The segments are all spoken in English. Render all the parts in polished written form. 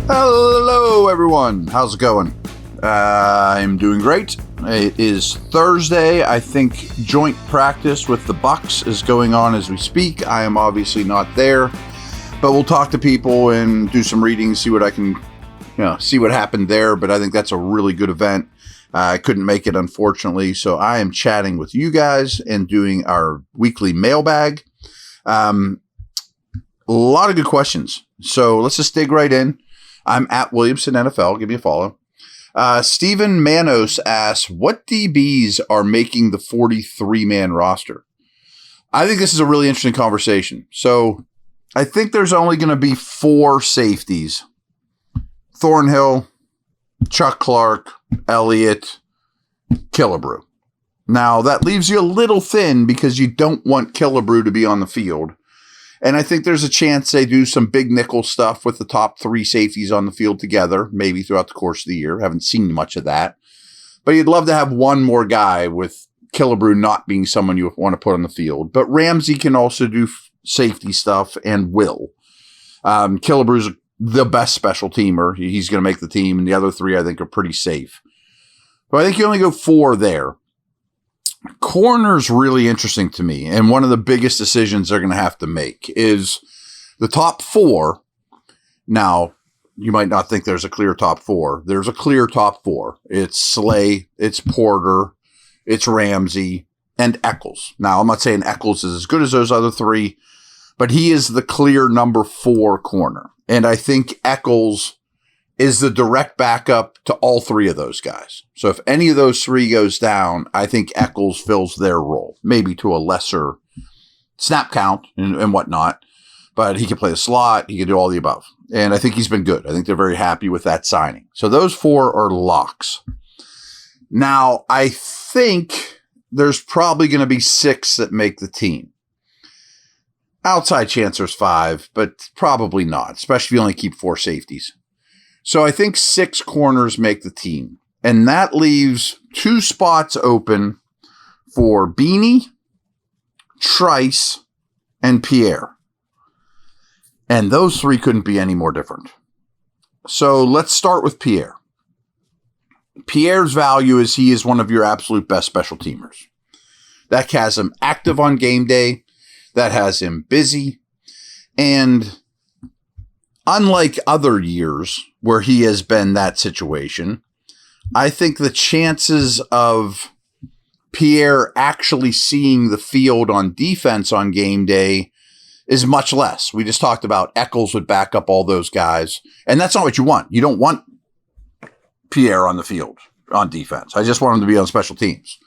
Hello, everyone. How's it going? I'm doing great. It is Thursday. I think joint practice with the Bucks is going on as we speak. I am obviously not there, but we'll talk to people and do some reading, see what I can, see what happened there. But I think that's a really good event. I couldn't make it, unfortunately, so I am chatting with you guys and doing our weekly mailbag. A lot of good questions, so let's just dig right in. I'm at Williamson NFL. Give me a follow. Steven Manos asks, what DBs are making the 43-man roster? I think this is a really interesting conversation. So I think there's only going to be 4 safeties. Thornhill, Chuck Clark, Elliott, Killebrew. Now, that leaves you a little thin because you don't want Killebrew to be on the field. And I think there's a chance they do some big nickel stuff with the top 3 safeties on the field together, maybe throughout the course of the year. Haven't seen much of that. But you'd love to have one more guy with Killebrew not being someone you want to put on the field. But Ramsey can also do safety stuff and will. Killebrew's the best special teamer. He's going to make the team. And the other 3, I think, are pretty safe. But I think you only go 4 there. Corner's really interesting to me, and one of the biggest decisions they're going to have to make is the top 4. Now, you might not think there's a clear top 4. There's a clear top 4. It's Slay, it's Porter, it's Ramsey, and Eccles. Now, I'm not saying Eccles is as good as those other 3, but he is the clear number 4 corner. And I think Eccles is the direct backup to all 3 of those guys. So if any of those 3 goes down, I think Eccles fills their role, maybe to a lesser snap count and whatnot, but he can play the slot. He can do all the above. And I think he's been good. I think they're very happy with that signing. So those 4 are locks. Now, I think there's probably going to be 6 that make the team. Outside chance there's 5, but probably not, especially if you only keep 4 safeties. So I think 6 corners make the team. And that leaves 2 spots open for Beanie, Trice, and Pierre. And those 3 couldn't be any more different. So let's start with Pierre. Pierre's value is he is one of your absolute best special teamers. That has him active on game day. That has him busy. And unlike other years where he has been that situation, I think the chances of Pierre actually seeing the field on defense on game day is much less. We just talked about Eccles would back up all those guys, and that's not what you want. You don't want Pierre on the field on defense. I just want him to be on special teams.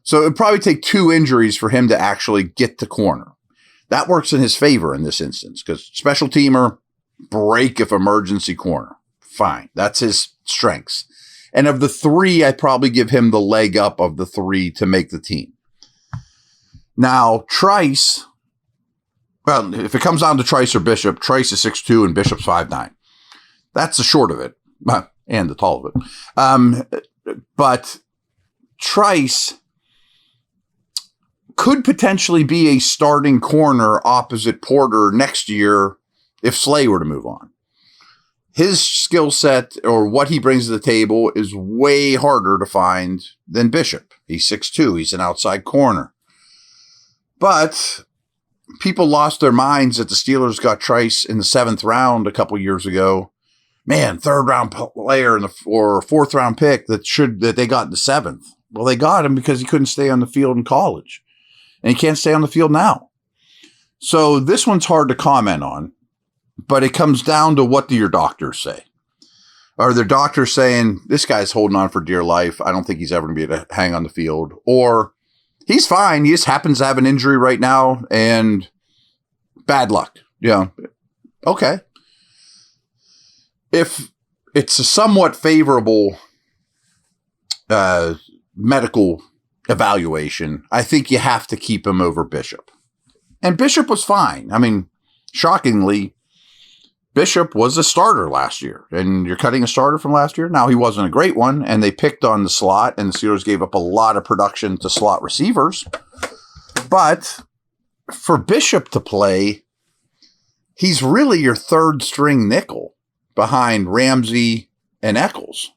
So it would probably take 2 injuries for him to actually get to corner. That works in his favor in this instance because special teamer, break if emergency corner. Fine. That's his strengths. And of the 3, I probably give him the leg up of the 3 to make the team. Now, Trice, well, if it comes down to Trice or Bishop, Trice is 6'2" and Bishop's 5'9". That's the short of it, and the tall of it. But Trice could potentially be a starting corner opposite Porter next year if Slay were to move on. His skill set or what he brings to the table is way harder to find than Bishop. He's 6'2". He's an outside corner. But people lost their minds that the Steelers got Trice in the 7th round a couple years ago. Man, 3rd round player or 4th round pick that they got in the 7th. Well, they got him because he couldn't stay on the field in college. And he can't stay on the field now. So this one's hard to comment on. But it comes down to what do your doctors say? Are their doctors saying, this guy's holding on for dear life. I don't think he's ever going to be able to hang on the field. Or he's fine. He just happens to have an injury right now and bad luck. Yeah. Okay. If it's a somewhat favorable medical evaluation, I think you have to keep him over Bishop. And Bishop was fine. I mean, shockingly, Bishop was a starter last year, and you're cutting a starter from last year. Now, he wasn't a great one, and they picked on the slot, and the Steelers gave up a lot of production to slot receivers. But for Bishop to play, he's really your third string nickel. behind Ramsey and Eccles.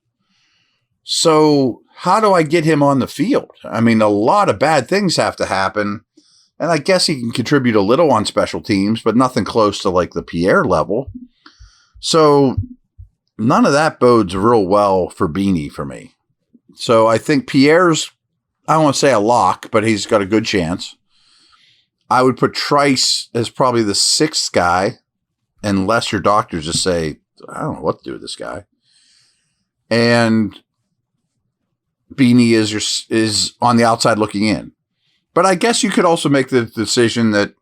So how do I get him on the field? I mean, a lot of bad things have to happen. And I guess he can contribute a little on special teams, but nothing close to like the Pierre level. So none of that bodes real well for Beanie for me. So I think Pierre's, I don't want to say a lock, but he's got a good chance. I would put Trice as probably the sixth guy, unless your doctors just say, I don't know what to do with this guy. And Beanie is on the outside looking in. But I guess you could also make the decision that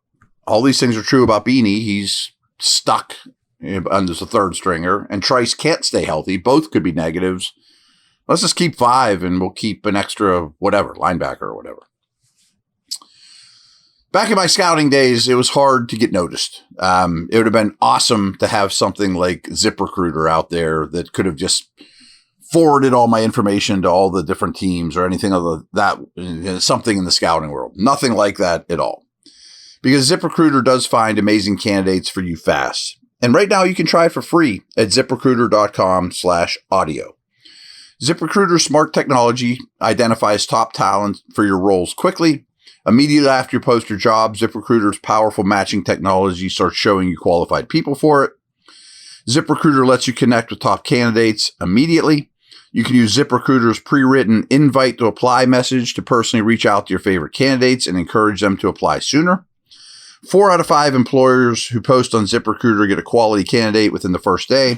all these things are true about Beanie. He's stuck under the third stringer, and Trice can't stay healthy. Both could be negatives. Let's just keep 5, and we'll keep an extra whatever, linebacker or whatever. Back in my scouting days, it was hard to get noticed. It would have been awesome to have something like ZipRecruiter out there that could have just forwarded all my information to all the different teams or anything other that, something in the scouting world. Nothing like that at all. Because ZipRecruiter does find amazing candidates for you fast. And right now you can try it for free at ZipRecruiter.com/audio. ZipRecruiter's smart technology identifies top talent for your roles quickly. Immediately after you post your job, ZipRecruiter's powerful matching technology starts showing you qualified people for it. ZipRecruiter lets you connect with top candidates immediately. You can use ZipRecruiter's pre-written invite to apply message to personally reach out to your favorite candidates and encourage them to apply sooner. 4 out of 5 employers who post on ZipRecruiter get a quality candidate within the first day.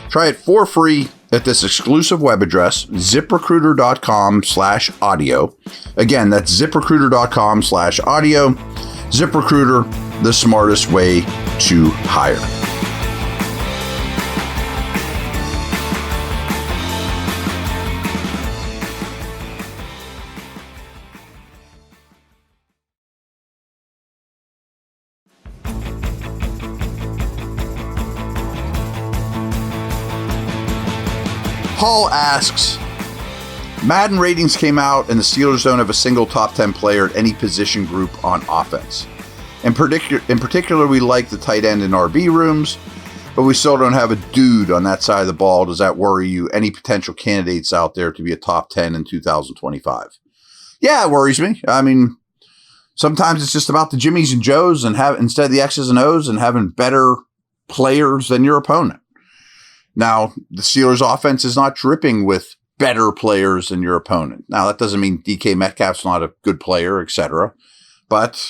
Try it for free at this exclusive web address, ZipRecruiter.com/audio. Again, that's ZipRecruiter.com/audio. ZipRecruiter, the smartest way to hire. Paul asks, Madden ratings came out and the Steelers don't have a single top 10 player at any position group on offense. In particular, we like the tight end and RB rooms, but we still don't have a dude on that side of the ball. Does that worry you? Any potential candidates out there to be a top 10 in 2025? Yeah, it worries me. I mean, sometimes it's just about the Jimmies and Joes and instead of the X's and O's and having better players than your opponent. Now, the Steelers' offense is not dripping with better players than your opponent. Now, that doesn't mean DK Metcalf's not a good player, etc. But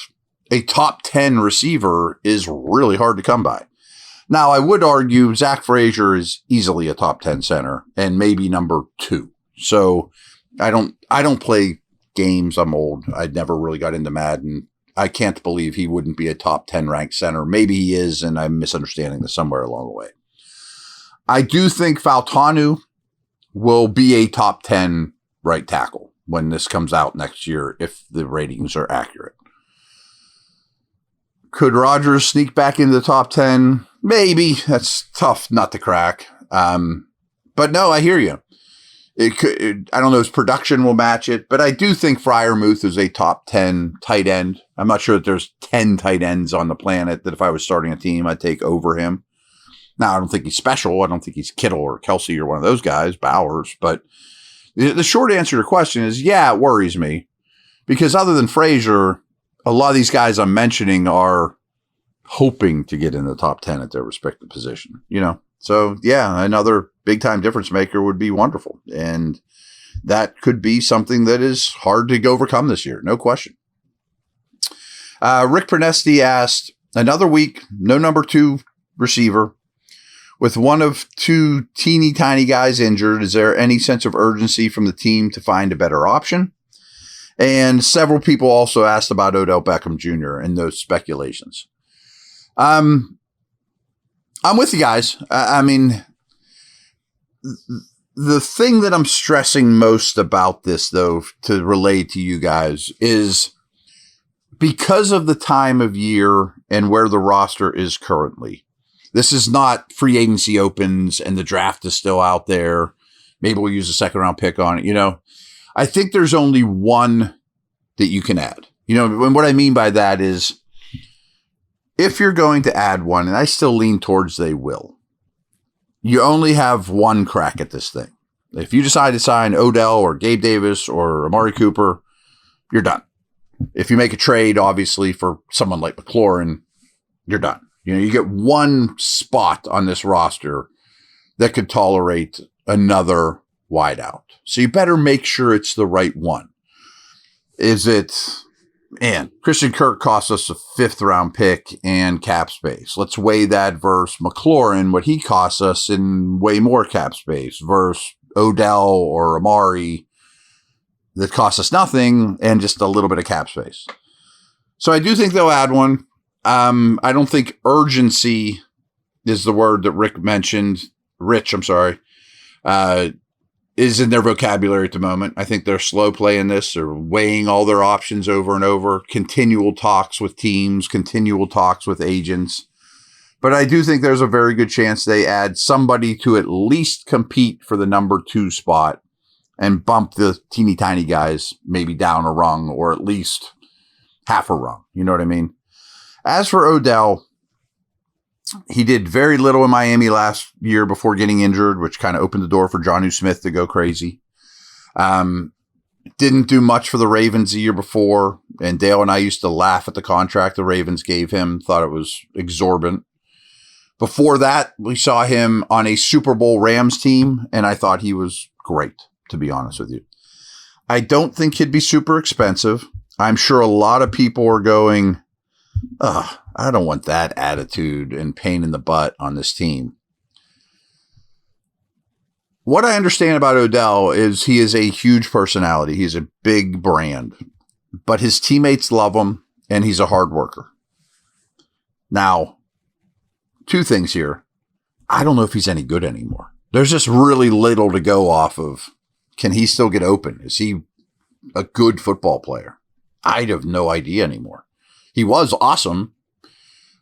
a top 10 receiver is really hard to come by. Now, I would argue Zach Frazier is easily a top 10 center and maybe number 2. So I don't play games. I'm old. I never really got into Madden. I can't believe he wouldn't be a top 10 ranked center. Maybe he is, and I'm misunderstanding this somewhere along the way. I do think Fautanu will be a top 10 right tackle when this comes out next year, if the ratings are accurate. Could Rodgers sneak back into the top 10? Maybe. That's tough not to crack. But no, I hear you. I don't know if his production will match it, but I do think Freiermuth is a top 10 tight end. I'm not sure that there's 10 tight ends on the planet that if I was starting a team, I'd take over him. Now, I don't think he's special. I don't think he's Kittle or Kelsey or one of those guys, Bowers. But the short answer to your question is, yeah, it worries me. Because other than Frazier, a lot of these guys I'm mentioning are hoping to get in the top 10 at their respective position. So, yeah, another big-time difference maker would be wonderful. And that could be something that is hard to overcome this year, no question. Rick Pernesti asked, another week, no number 2 receiver. With one of 2 teeny tiny guys injured, is there any sense of urgency from the team to find a better option? And several people also asked about Odell Beckham Jr. and those speculations. I'm with you guys. I mean, the thing that I'm stressing most about this, though, to relate to you guys is because of the time of year and where the roster is currently. This is not free agency opens and the draft is still out there. Maybe we'll use a second round pick on it. I think there's only one that you can add. And what I mean by that is if you're going to add one, and I still lean towards they will, you only have one crack at this thing. If you decide to sign Odell or Gabe Davis or Amari Cooper, you're done. If you make a trade, obviously, for someone like McLaurin, you're done. You get one spot on this roster that could tolerate another wideout. So you better make sure it's the right one. Is it, man, Christian Kirk cost us a 5th-round pick and cap space. Let's weigh that versus McLaurin, what he costs us in way more cap space versus Odell or Amari that costs us nothing and just a little bit of cap space. So I do think they'll add one. I don't think urgency is the word that Rich, is in their vocabulary at the moment. I think they're slow playing this. They're weighing all their options over and over, continual talks with teams, continual talks with agents. But I do think there's a very good chance they add somebody to at least compete for the number 2 spot and bump the teeny tiny guys maybe down a rung or at least half a rung. You know what I mean? As for Odell, he did very little in Miami last year before getting injured, which kind of opened the door for Jonnu Smith to go crazy. Didn't do much for the Ravens the year before, and Dale and I used to laugh at the contract the Ravens gave him, thought it was exorbitant. Before that, we saw him on a Super Bowl Rams team, and I thought he was great, to be honest with you. I don't think he'd be super expensive. I'm sure a lot of people are going, I don't want that attitude and pain in the butt on this team. What I understand about Odell is he is a huge personality. He's a big brand, but his teammates love him and he's a hard worker. Now, 2 things here. I don't know if he's any good anymore. There's just really little to go off of. Can he still get open? Is he a good football player? I have no idea anymore. He was awesome,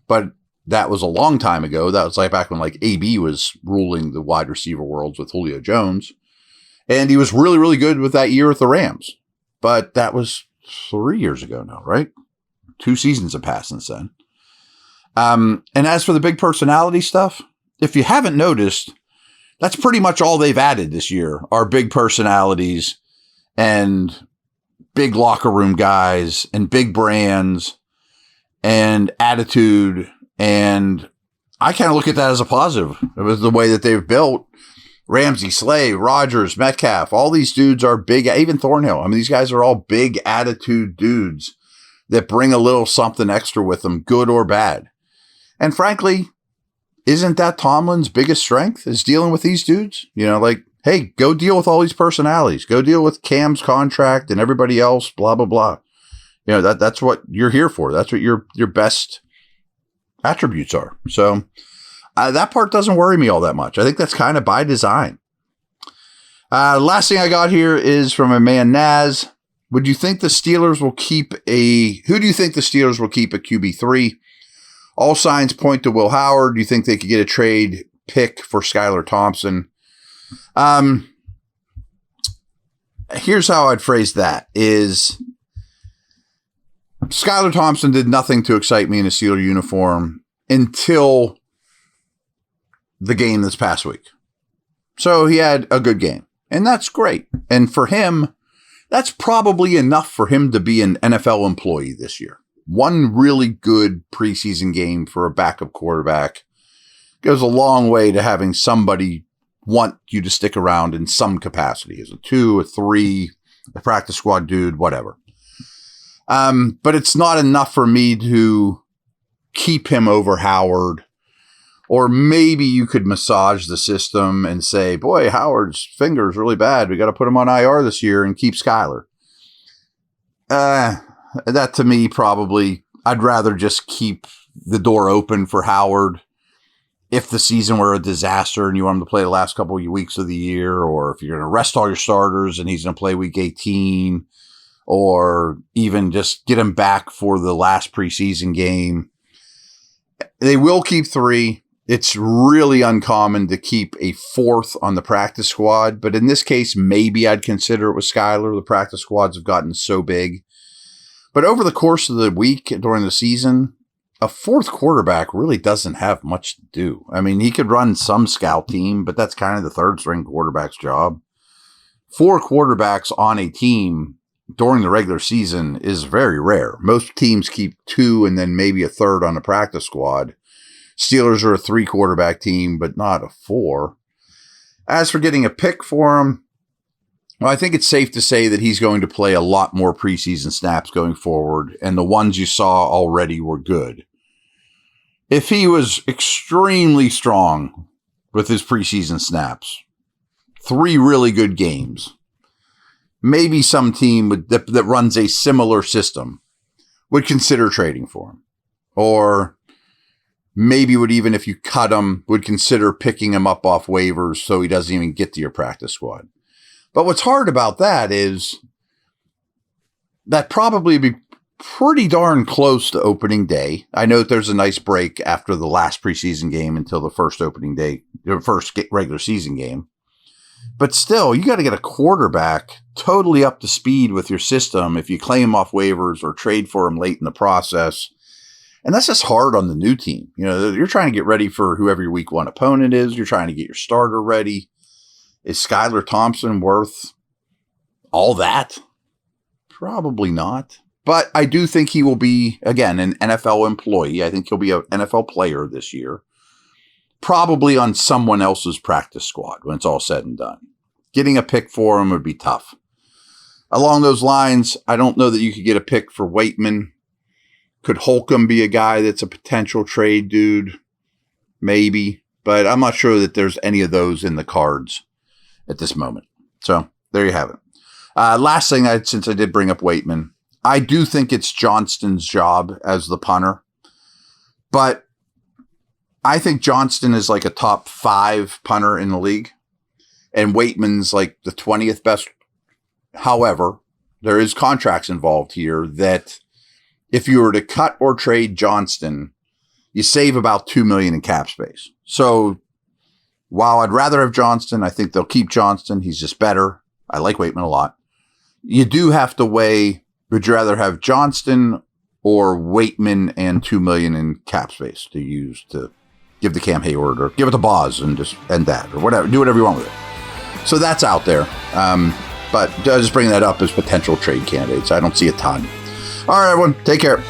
but that was a long time ago. That was like back when AB was ruling the wide receiver worlds with Julio Jones. And he was really, really good with that year with the Rams. But that was 3 years ago now, right? 2 seasons have passed since then. And as for the big personality stuff, if you haven't noticed, that's pretty much all they've added this year are big personalities and big locker room guys and big brands and attitude. And I kind of look at that as a positive. It was the way that they've built Ramsey, Slay, Rodgers, Metcalf. All these dudes are big, even Thornhill. I mean, these guys are all big attitude dudes that bring a little something extra with them, good or bad. And frankly, isn't that Tomlin's biggest strength is dealing with these dudes? Hey, go deal with all these personalities. Go deal with Cam's contract and everybody else, blah, blah, blah. That's what you're here for. That's what your best attributes are. So that part doesn't worry me all that much. I think that's kind of by design. Last thing I got here is from a man, Naz. Who do you think the Steelers will keep a QB3? All signs point to Will Howard. Do you think they could get a trade pick for Skylar Thompson? Here's how I'd phrase that is Skylar Thompson did nothing to excite me in a Steeler uniform until the game this past week. So he had a good game, and that's great. And for him, that's probably enough for him to be an NFL employee this year. One really good preseason game for a backup quarterback goes a long way to having somebody want you to stick around in some capacity as a 2, a 3, a practice squad dude, whatever. But it's not enough for me to keep him over Howard. Or maybe you could massage the system and say, boy, Howard's finger is really bad. We got to put him on IR this year and keep Skylar. That to me, probably, I'd rather just keep the door open for Howard if the season were a disaster and you want him to play the last couple of weeks of the year, or if you're going to rest all your starters and he's going to play week 18, or even just get him back for the last preseason game. They will keep 3. It's really uncommon to keep a 4th on the practice squad, but in this case, maybe I'd consider it with Skylar. The practice squads have gotten so big. But over the course of the week during the season, a fourth quarterback really doesn't have much to do. I mean, he could run some scout team, but that's kind of the third string quarterback's job. 4 quarterbacks on a team during the regular season is very rare. Most teams keep 2 and then maybe a third on the practice squad. Steelers are a 3 quarterback team, but not a 4. As for getting a pick for him, well, I think it's safe to say that he's going to play a lot more preseason snaps going forward, and the ones you saw already were good. If he was extremely strong with his preseason snaps, 3 really good games, maybe some team that runs a similar system would consider trading for him. Or maybe would, even if you cut him, would consider picking him up off waivers so he doesn't even get to your practice squad. But what's hard about that is that probably be pretty darn close to opening day. I know that there's a nice break after the last preseason game until the first opening day, the first regular season game. But still, you got to get a quarterback totally up to speed with your system if you claim him off waivers or trade for him late in the process. And that's just hard on the new team. You know, you're trying to get ready for whoever your week 1 opponent is. You're trying to get your starter ready. Is Skylar Thompson worth all that? Probably not. But I do think he will be, again, an NFL employee. I think he'll be an NFL player this year. Probably on someone else's practice squad when it's all said and done. Getting a pick for him would be tough. Along those lines, I don't know that you could get a pick for Waitman. Could Holcomb be a guy that's a potential trade dude? Maybe. But I'm not sure that there's any of those in the cards at this moment. So there you have it. Last thing, since I did bring up Waitman, I do think it's Johnston's job as the punter. But I think Johnston is like a top 5 punter in the league. And Waitman's like the 20th best. However, there is contracts involved here that if you were to cut or trade Johnston, you save about $2 million in cap space. So while I'd rather have Johnston, I think they'll keep Johnston. He's just better. I like Waitman a lot. You do have to weigh, would you rather have Johnston or Waitman and $2 million in cap space to use to give to Cam Hayward or give it to Boz and just end that or whatever. Do whatever you want with it. So that's out there. But I just bring that up as potential trade candidates. I don't see a ton. All right, everyone. Take care.